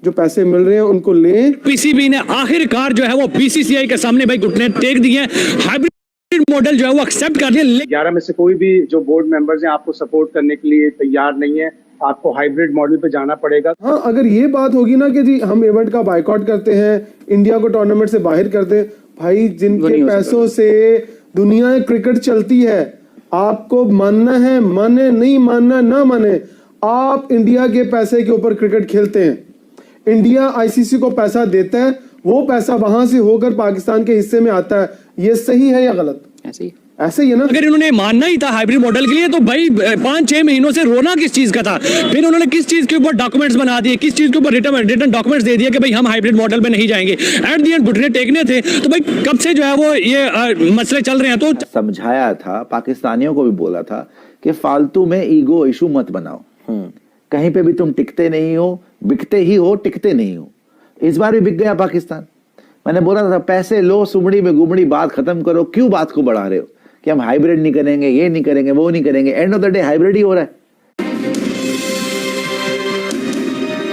जो पैसे मिल रहे हैं उनको लें। पीसीबी ने आखिरकार जो है वो बीसीसीआई के सामने भाई घुटने टेक दिए, हाइब्रिड मॉडल जो है वो एक्सेप्ट कर लिया। 11 में से कोई भी जो बोर्ड मेंबर्स हैं आपको सपोर्ट करने के लिए तैयार नहीं है, आपको हाइब्रिड मॉडल पे जाना पड़ेगा। हाँ, अगर ये बात होगी ना कि जी हम इवेंट का बायकॉट करते हैं, इंडिया को टूर्नामेंट से बाहर करते हैं, भाई जिनके पैसों से दुनिया क्रिकेट चलती है, आपको मानना है माने, नहीं मानना ना माने, आप इंडिया के पैसे के ऊपर क्रिकेट खेलते हैं। इंडिया आईसीसी को पैसा देता है, वो पैसा वहां से होकर पाकिस्तान के हिस्से में आता है। ये सही है या गलत? ऐसे ही है ना। अगर इन्होंने मानना ही था हाइब्रिड मॉडल के लिए तो भाई 5-6 महीनों से रोना किस चीज का था? फिर उन्होंने किस चीज के ऊपर डॉक्यूमेंट्स बना दिए, किस चीज के ऊपर रिटर्न डॉक्यूमेंट्स दे दिए कि भाई हम हाइब्रिड मॉडल में नहीं जाएंगे। एट दी एंड घुटने टेकने थे तो भाई कब से जो है वो ये मसले चल रहे हैं। तो समझाया था, पाकिस्तानियों को भी बोला था कि फालतू में ईगो इशू मत बनाओ, कहीं पे भी तुम टिकते नहीं हो, बिकते ही हो, टिकते नहीं हो। इस बार भी बिक गया पाकिस्तान। मैंने बोला था पैसे लो, सुमड़ी में गुमड़ी, बात खत्म करो, क्यों बात को बढ़ा रहे हो कि हम हाइब्रिड नहीं करेंगे, ये नहीं करेंगे, वो नहीं करेंगे। End of the day hybrid ही हो रहा है।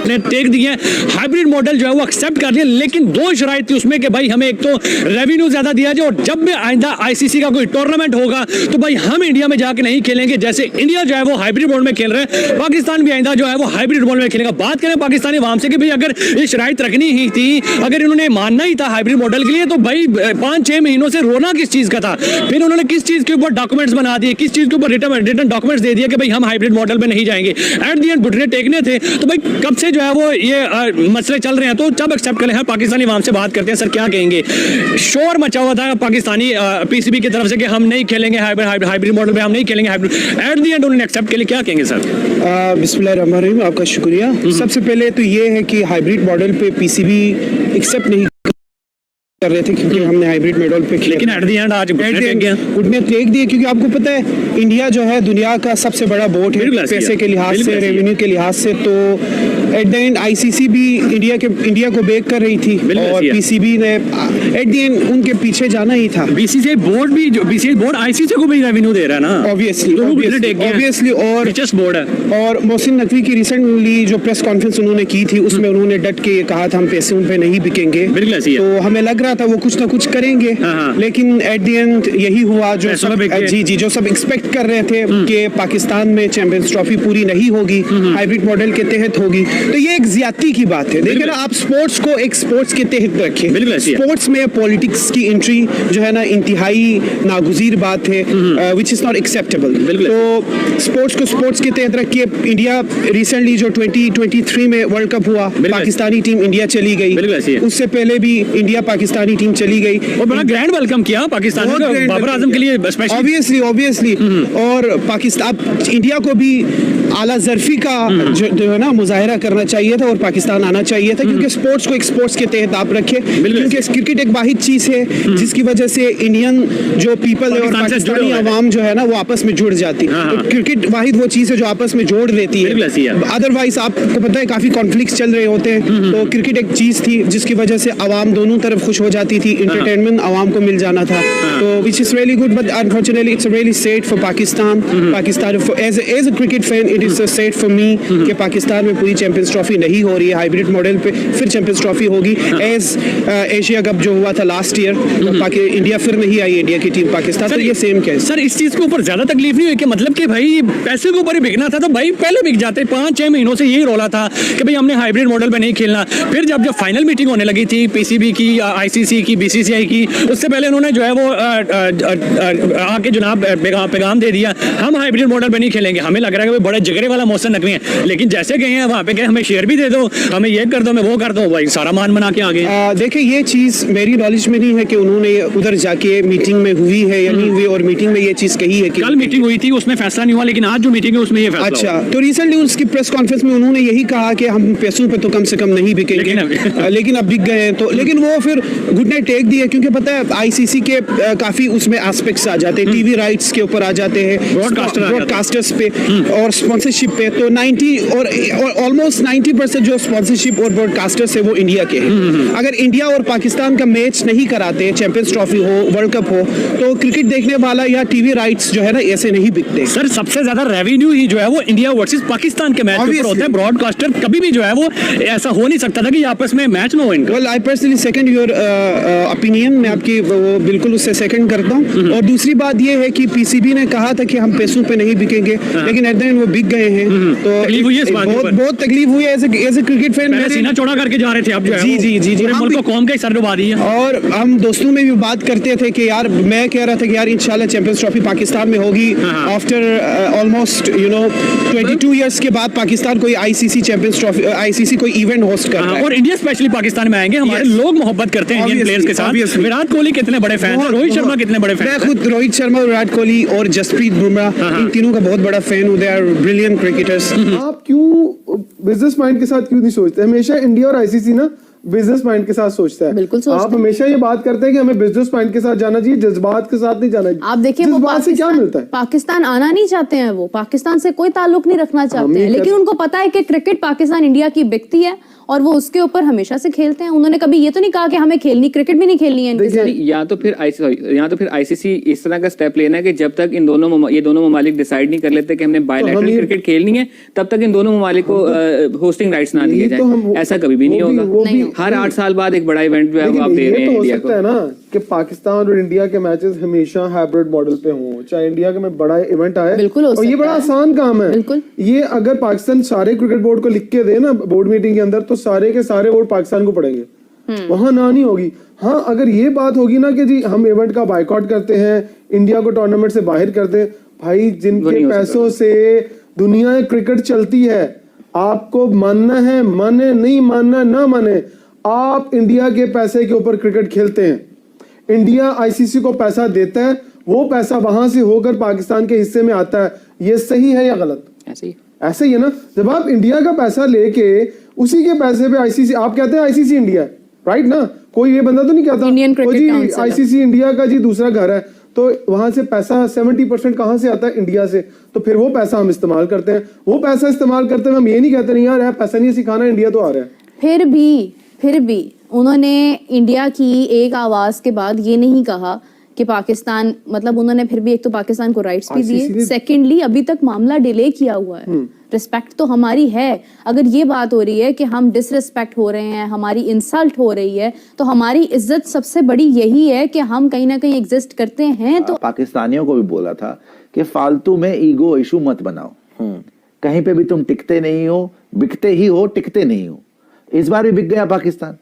ने टेक दिए, हाइब्रिड मॉडल जो है वो एक्सेप्ट कर लिया, लेकिन 2 शराइत थी उसमें कि भाई हमें एक तो रेवेन्यू ज्यादा दिया जाए और जब भी आइंदा आईसीसी का कोई टूर्नामेंट होगा तो भाई हम इंडिया में जाके नहीं खेलेंगे। जैसे इंडिया जो है वो हाइब्रिड मॉडल में खेल रहे हैं, पाकिस्तान भी आइंदा जो है वो हाइब्रिड मॉडल में खेलेगा। बात करें पाकिस्तानी अवाम से कि भाई अगर ये शराइत रखनी ही थी, अगर इन्होंने मानना ही था हाइब्रिड मॉडल के लिए तो भाई 5-6 महीनों से रोना किस चीज का था? फिर उन्होंने किस चीज के ऊपर डॉक्यूमेंट्स बना दिए, किस चीज के ऊपर रिटर्न डॉक्यूमेंट्स दे दिए कि भाई हम हाइब्रिड मॉडल में नहीं जाएंगे। एट दी एंड घुटने टेकने थे तो भाई कब से जो है वो ये मसले चल रहे हैं। तो जब एक्सेप्ट करें, पाकिस्तानी अवाम से बात करते हैं, सर क्या कहेंगे? शोर मचा हुआ था पाकिस्तानी पीसीबी की तरफ से कि हम नहीं खेलेंगे हाइब्रिड मॉडल में, हम नहीं खेलेंगे हाइब्रिड। एट दी एंड उन्होंने एक्सेप्ट के लिए क्या कहेंगे सर? बिस्मिल्लाहिर्रहमानिर्रहीम, आपका शुक्रिया। सबसे पहले तो ये है कि हाइब्रिड मॉडल पे पीसीबी एक्सेप्ट नहीं कर रहे थे क्योंकि हमने हाइब्रिड मॉडल पे खेला, लेकिन एट दी एंड आज घुटने टेक दिए क्योंकि आपको पता है इंडिया जो है दुनिया का सबसे बड़ा बोर्ड है पैसे के लिहाज से, रेवेन्यू के लिहाज से। तो एट द एंड आईसीसी भी इंडिया को बेक कर रही थी और पीसीबी ने एट द एंड उनके पीछे जाना ही था। बीसीसीआई बोर्ड भी, जो बीसीसीआई बोर्ड आईसीसी को भी रेवेन्यू दे रहा है ना, ऑब्वियसली। और बोर्ड है। और मोहसिन नकवी की रिसेंटली जो प्रेस कॉन्फ्रेंस उन्होंने की थी उसमें उन्होंने डट के कहा था हम पैसे उन पे नहीं बिकेंगे। तो हमें लग रहा था वो कुछ ना कुछ करेंगे, लेकिन एट द एंड यही हुआ जो जो सब एक्सपेक्ट कर रहे थे कि पाकिस्तान में चैंपियंस ट्रॉफी पूरी नहीं होगी, हाइब्रिड मॉडल के तहत होगी। तो ये एक ज्यादती की बात है। देखिए ना, आप स्पोर्ट्स को एक स्पोर्ट्स के तहत रखें। स्पोर्ट्स में पॉलिटिक्स की एंट्री जो है ना इंतहाई नागुज़ीर बात है, विच इज नॉट एक्सेप्टेबल। तो स्पोर्ट्स को स्पोर्ट्स के तहत रखिए। इंडिया रिसेंटली जो 2023 में वर्ल्ड कप हुआ, पाकिस्तानी टीम इंडिया चली गई, उससे पहले भी इंडिया पाकिस्तानी टीम चली गई और बड़ा ग्रैंड वेलकम किया पाकिस्तान ने बाबर आजम के लिए स्पेशली ऑब्वियसली। और पाकिस्तान, इंडिया को भी आला ज़र्फी का जो है ना मुजाहिरा करना चाहिए था और पाकिस्तान आना चाहिए था, क्योंकि स्पोर्ट्स को एक स्पोर्ट्स के तहत आप रखें, क्योंकि क्रिकेट एक वाहिद चीज है जिसकी वजह से इंडियन जो पीपल है और पाकिस्तानी अवाम जो है ना वो आपस में जुड़ जाती है। तो क्रिकेट वाहिद वो चीज है जो आपस में जोड़ देती है। अदरवाइज आपको पता है काफी कॉन्फ्लिक्ट चल रहे होते हैं। तो क्रिकेट एक चीज थी जिसकी वजह से अवाम दोनों तरफ खुश हो जाती थी, एंटरटेनमेंट अवाम को मिल जाना था। तो which is really good, but unfortunately it's really sad for Pakistan. As a cricket fan it is sad for me कि पाकिस्तान में पूरी चैंपियंस ट्रॉफी नहीं हो रही है। हाइब्रिड मॉडल पे फिर चैंपियंस ट्रॉफी होगी। एज एशिया कप जो हुआ था लास्ट ईयर, इंडिया फिर नहीं आई, इंडिया की टीम पाकिस्तान। तो ये सेम केस। सर इस चीज के ऊपर ज्यादा तकलीफ नहीं हुई कि मतलब कि भाई पैसे के ऊपर ही बिकना था तो भाई पहले बिक जाते। 5-6 महीनों से यही रोला था कि भाई हमने हाइब्रिड मॉडल पे नहीं खेलना। फिर जब फाइनल मीटिंग होने लगी थी पीसीबी की, आईसीसी की, बीसीसीआई की, उससे पहले उन्होंने जो है वो आके जनाब पैगाम दे दिया हम हाइब्रिड मॉडल पे नहीं खेलेंगे। हमें लग रहा है कि बड़े जगरे वाला मोहसिन नकवी है, लेकिन जैसे गए हैं वहाँ पे गए हमें शेयर भी दे दो, हमें ये कर दो, हमें वो कर दो, भाई सारा मान बना के आ गए। देखिए ये चीज मेरी नॉलेज में नहीं है कि उन्होंने उधर जाके मीटिंग में हुई है या नहीं हुई, और मीटिंग में ये चीज कही है कि कल मीटिंग हुई थी उसमें फैसला नहीं हुआ, लेकिन आज जो मीटिंग है उसमें ये फैसला। अच्छा, तो रिसेंटली उसकी प्रेस कॉन्फ्रेंस में उन्होंने यही कहा कि हम पैसों पे तो कम से कम नहीं बिकेंगे, लेकिन अब बिक गए हैं। तो लेकिन वो फिर घुटने टेक दिए, क्योंकि पता है आईसीसी के काफी उसमें एस्पेक्ट्स आ जाते हैं, टीवी राइट्स के ऊपर आ जाते हैं, ब्रॉडकास्टर्स पे और स्पॉन्सरशिप पे, तो 90 और ऑलमोस्ट 90% जो स्पॉन्सरशिप और ब्रॉडकास्टर्स है वो इंडिया के हैं। अगर इंडिया और पाकिस्तान का मैच नहीं कराते, चैंपियंस ट्रॉफी हो, वर्ल्ड कप हो, तो क्रिकेट देखने वाला या टीवी राइट्स जो है ना ऐसे नहीं बिकते। सर सबसे ज्यादा रेवेन्यू ही जो है वो इंडिया वर्सेस पाकिस्तान के मैच के ऊपर होता है। ब्रॉडकास्टर कभी भी जो है वो ऐसा हो नहीं सकता था कि आपस में मैच ना हो इनका। Well I personally second your opinion, मैं आपकी वो बिल्कुल उससे सेकंड करता हूँ। और दूसरी बात ये है कि पीसीबी ने कहा था कि हम पैसों पे नहीं बिकेंगे, लेकिन एट द एंड वो बिक गए हैं। तो तकलीफ हुई है इस बात पर। बहुत तकलीफ हुई है एज ए क्रिकेट फैन। पहले सीना चौड़ा करके जा रहे थे, अब जो है जी जी जी जी पूरे मुल्क को कौम का ही सर डुबा दी है। और हम दोस्तों में भी बात करते थे कि यार, मैं कह रहा था कि यार इंशाल्लाह चैंपियंस ट्रॉफी पाकिस्तान में होगी आफ्टर ऑलमोस्ट 22 इयर्स के बाद पाकिस्तान कोई आईसीसी चैंपियंस ट्रॉफी, आईसीसी कोई इवेंट होस्ट कर रहा है। और इंडिया स्पेशली पाकिस्तान में आएंगे। हमारे लोग मोहब्बत करते हैं इंडियन प्लेयर्स के साथ। विराट कोहली कितने बड़े फैन हैं, रोहित शर्मा कितने बड़े फैन मैं खुद रोहित शर्मा, विराट कोहली और जसप्रीत बुमराह, इन तीनों का बहुत बड़ा फैन हूं। They are brilliant cricketers. आप क्यों बिजनेस माइंड के साथ क्यों नहीं सोचते? हमेशा इंडिया और आईसीसी ना बिजनेस माइंड के साथ सोचता है। बिल्कुल सोचता आप हमेशा ये बात करते हैं कि हमें बिजनेस माइंड के साथ जाना चाहिए, जज्बात के साथ नहीं जाना चाहिए। आप देखिए वो जज्बात से क्या मिलता है? पाकिस्तान आना नहीं चाहते हैं, वो पाकिस्तान से कोई ताल्लुक नहीं रखना चाहते हैं, लेकिन उनको पता है कि क्रिकेट पाकिस्तान इंडिया की बिकती है और वो उसके ऊपर हमेशा से खेलते हैं। उन्होंने कभी ये तो नहीं कहा कि हमें खेलनी, क्रिकेट भी नहीं खेलनी है इनके साथ। या तो फिर आईसीसी इस तरह का स्टेप लेना है कि जब तक ये दोनों ममालिक डिसाइड नहीं कर लेते कि हमने बायलैटरल क्रिकेट खेलनी है, तब तक इन दोनों ममालिक को होस्टिंग राइट्स ना दिए जाए। ऐसा कभी भी नहीं होगा। हर 8 साल बाद एक बड़ा इवेंट जो है वो आप दे रहे हैं इंडिया को। है ना कि पाकिस्तान और इंडिया के मैचेस हमेशा हाइब्रिड मॉडल पे हों, चाहे इंडिया के में बड़ा इवेंट आए। बिल्कुल हो और ये सकता बड़ा है। आसान काम है। बिल्कुल। ये अगर पाकिस्तान सारे क्रिकेट बोर्ड को लिख के दे ना बोर्ड मीटिंग के अंदर, तो सारे के सारे बोर्ड पाकिस्तान को पड़ेंगे, वहां ना नहीं होगी। हाँ, अगर ये बात होगी ना कि जी हम इवेंट का बायकॉट करते हैं, इंडिया को टूर्नामेंट से बाहर करते हैं, भाई जिनके पैसों से दुनिया क्रिकेट चलती है, आपको मानना है माने, नहीं मानना ना माने, आप इंडिया के पैसे के ऊपर क्रिकेट खेलते हैं। इंडिया आईसीसी को पैसा देता है, वो पैसा वहां से होकर पाकिस्तान के हिस्से में आता है। ये सही है या गलत? ऐसे ही है ना। जब आप इंडिया का पैसा लेके उसी के पैसे पे आईसीसी, आप कहते हैं आईसीसी इंडिया है, राइट ना? कोई ये बंदा तो नहीं कहता Indian cricket council ICC India का जी दूसरा घर है, तो वहां से पैसा 70% कहां से आता है? इंडिया से। तो फिर वो पैसा हम इस्तेमाल करते हैं। वो पैसा इस्तेमाल करते हैं, हम ये नहीं कहते नहीं यार पैसा नहीं सिखाना, इंडिया तो आ रहा है। फिर भी उन्होंने इंडिया की एक आवाज के बाद ये नहीं कहा कि पाकिस्तान, मतलब उन्होंने फिर भी एक तो पाकिस्तान को राइट्स भी दिए, सेकेंडली अभी तक मामला डिले किया हुआ है। रिस्पेक्ट तो हमारी है। अगर ये बात हो रही है कि हम डिसरिस्पेक्ट हो रहे हैं, हमारी इंसल्ट हो रही है, तो हमारी इज्जत सबसे बड़ी यही है कि हम कहीं ना कहीं एग्जिस्ट करते हैं। तो पाकिस्तानियों को भी बोला था कि फालतू में ईगो इशू मत बनाओ, कहीं पे भी तुम टिकते नहीं हो, बिकते ही हो, टिकते नहीं हो। इस बार भी बिक गया पाकिस्तान।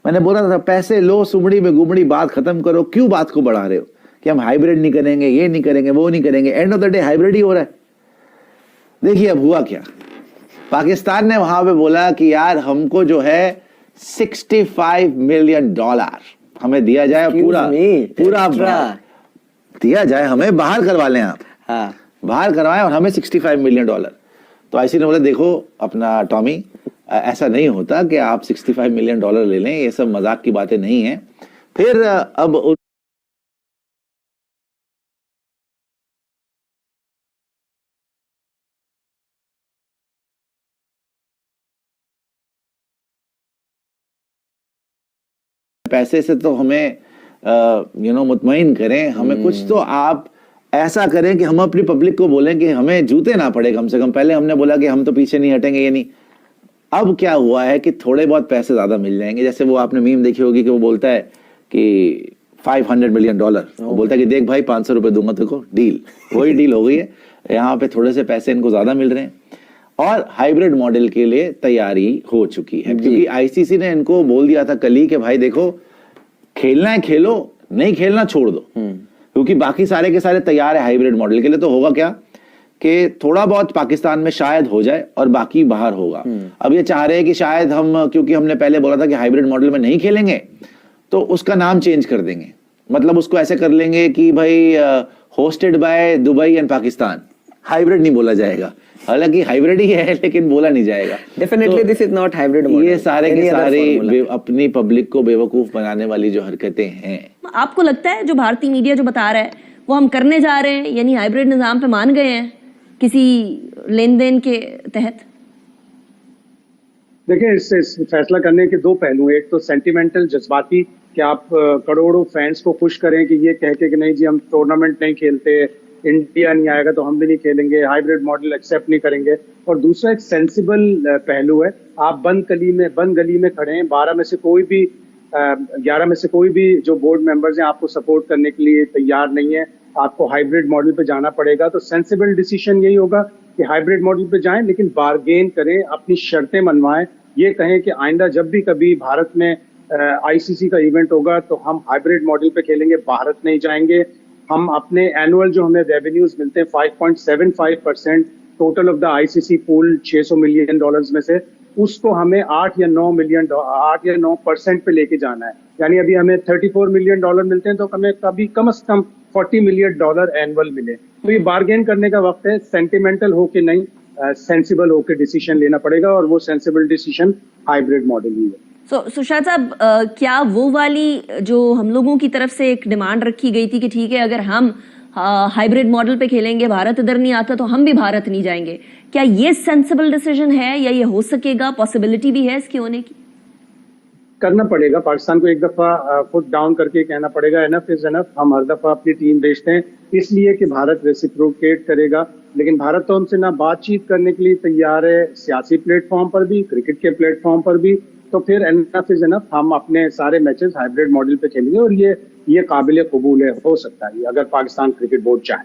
मैंने बोला था पैसे लो, सुमड़ी में गुमड़ी, बात खत्म करो, क्यों बात को बढ़ा रहे हो कि हम हाइब्रिड नहीं करेंगे, ये नहीं करेंगे, वो नहीं करेंगे। End of the day hybrid ही हो रहा है। देखिए अब हुआ क्या, पाकिस्तान ने वहां पे बोला कि यार हमको जो है $65 मिलियन हमें दिया जाए, पूरा दिया जाए, हमें बाहर करवा लें आप। हाँ। बाहर करवाएं और हमें $65 मिलियन। तो आईसीसी ने बोला देखो अपना टॉमी, ऐसा नहीं होता कि आप $65 मिलियन ले लें, ये सब मजाक की बातें नहीं है। फिर अब पैसे से तो हमें मुतमईन करें, हमें कुछ तो आप ऐसा करें कि हम अपनी पब्लिक को बोलें कि हमें जूते ना पड़े कम से कम। पहले हमने बोला कि हम तो पीछे नहीं हटेंगे, ये नहीं। अब क्या हुआ है कि थोड़े बहुत पैसे ज्यादा मिल जाएंगे। जैसे वो आपने मीम देखी होगी कि वो बोलता है कि $500 मिलियन, वो बोलता है कि देख भाई 500 रुपए दूंगा तेको, डील। वही डील हो गई है। यहाँ पे थोड़े से पैसे इनको ज्यादा मिल रहे हैं और हाइब्रिड मॉडल के लिए तैयारी हो चुकी है, क्योंकि आईसीसी ने इनको बोल दिया था कल ही कि भाई देखो खेलना है खेलो, नहीं खेलना छोड़ दो, क्योंकि बाकी सारे के सारे तैयार है हाइब्रिड मॉडल के लिए। तो होगा क्या कि थोड़ा बहुत पाकिस्तान में शायद हो जाए और बाकी बाहर होगा। अब ये चाह रहे हैं कि शायद हम, क्योंकि हमने पहले बोला था कि हाइब्रिड मॉडल में नहीं खेलेंगे, तो उसका नाम चेंज कर देंगे। मतलब उसको ऐसे कर लेंगे कि भाई hosted by Dubai and Pakistan, hybrid नहीं बोला जाएगा। हालांकि हाइब्रिड ही है लेकिन बोला नहीं जाएगा। Definitely this is not hybrid model. ये सारे के सारे अपनी पब्लिक को बेवकूफ बनाने वाली जो हरकतें हैं। आपको लगता है जो भारतीय मीडिया जो बता रहा है वो हम करने जा रहे हैं, यानी हाइब्रिड निजाम पे मान गए हैं? किसी लेन देन के तहत? देखिए, इस फैसला करने के दो पहलू हैं। एक तो सेंटिमेंटल, जज्बाती, कि आप करोड़ों फैंस को खुश करें कि ये कह के कि नहीं जी हम टूर्नामेंट नहीं खेलते, इंडिया नहीं आएगा तो हम भी नहीं खेलेंगे, हाइब्रिड मॉडल एक्सेप्ट नहीं करेंगे। और दूसरा एक सेंसिबल पहलू है, आप बंद गली में खड़े हैं, 11 में से कोई भी जो बोर्ड मेंबर्स हैं आपको सपोर्ट करने के लिए तैयार नहीं है, आपको हाइब्रिड मॉडल पे जाना पड़ेगा। तो सेंसिबल डिसीजन यही होगा कि हाइब्रिड मॉडल पे जाएं, लेकिन बार्गेन करें, अपनी शर्तें मनवाएं। ये कहें कि आइंदा जब भी कभी भारत में आईसीसी का इवेंट होगा तो हम हाइब्रिड मॉडल पे खेलेंगे, भारत नहीं जाएंगे। हम अपने एनुअल जो हमें रेवेन्यूज मिलते हैं 5.75% total of the ICC pool $600 million में से, उसको हमें 8 या 9% पे लेके जाना है। यानी अभी हमें $34 मिलियन मिलते हैं तो हमें कभी कम से कम $40 मिलियन एनुअल मिले। तो ये बार्गेन करने का वक्त है, सेंटिमेंटल होके नहीं, सेंसिबल होके डिसीजन लेना पड़ेगा, और वो सेंसिबल डिसीजन हाइब्रिड मॉडल ही है। सुशांत साहब, क्या वो वाली जो हम लोगों की तरफ से एक डिमांड रखी गई थी कि ठीक है अगर हम हाइब्रिड मॉडल पे खेलेंगे, भारत इधर नहीं आता तो हम भी भारत नहीं जाएंगे, क्या ये सेंसिबल डिसीजन है या ये हो सकेगा? पॉसिबिलिटी भी है इसकी होने की? करना पड़ेगा, पाकिस्तान को एक दफा फुट डाउन करके कहना पड़ेगा एनफ इज एनफ। हम हर दफा अपनी टीम भेजते हैं इसलिए कि भारत रेसिप्रोकेट करेगा, लेकिन भारत तो हमसे ना बातचीत करने के लिए तैयार है, सियासी प्लेटफॉर्म पर भी, क्रिकेट के प्लेटफॉर्म पर भी। तो फिर एनफ इज एनफ, हम अपने सारे मैचेस हाइब्रिड मॉडल पे खेलेंगे, और ये काबिल कबूल है, हो सकता है अगर पाकिस्तान क्रिकेट बोर्ड चाहे।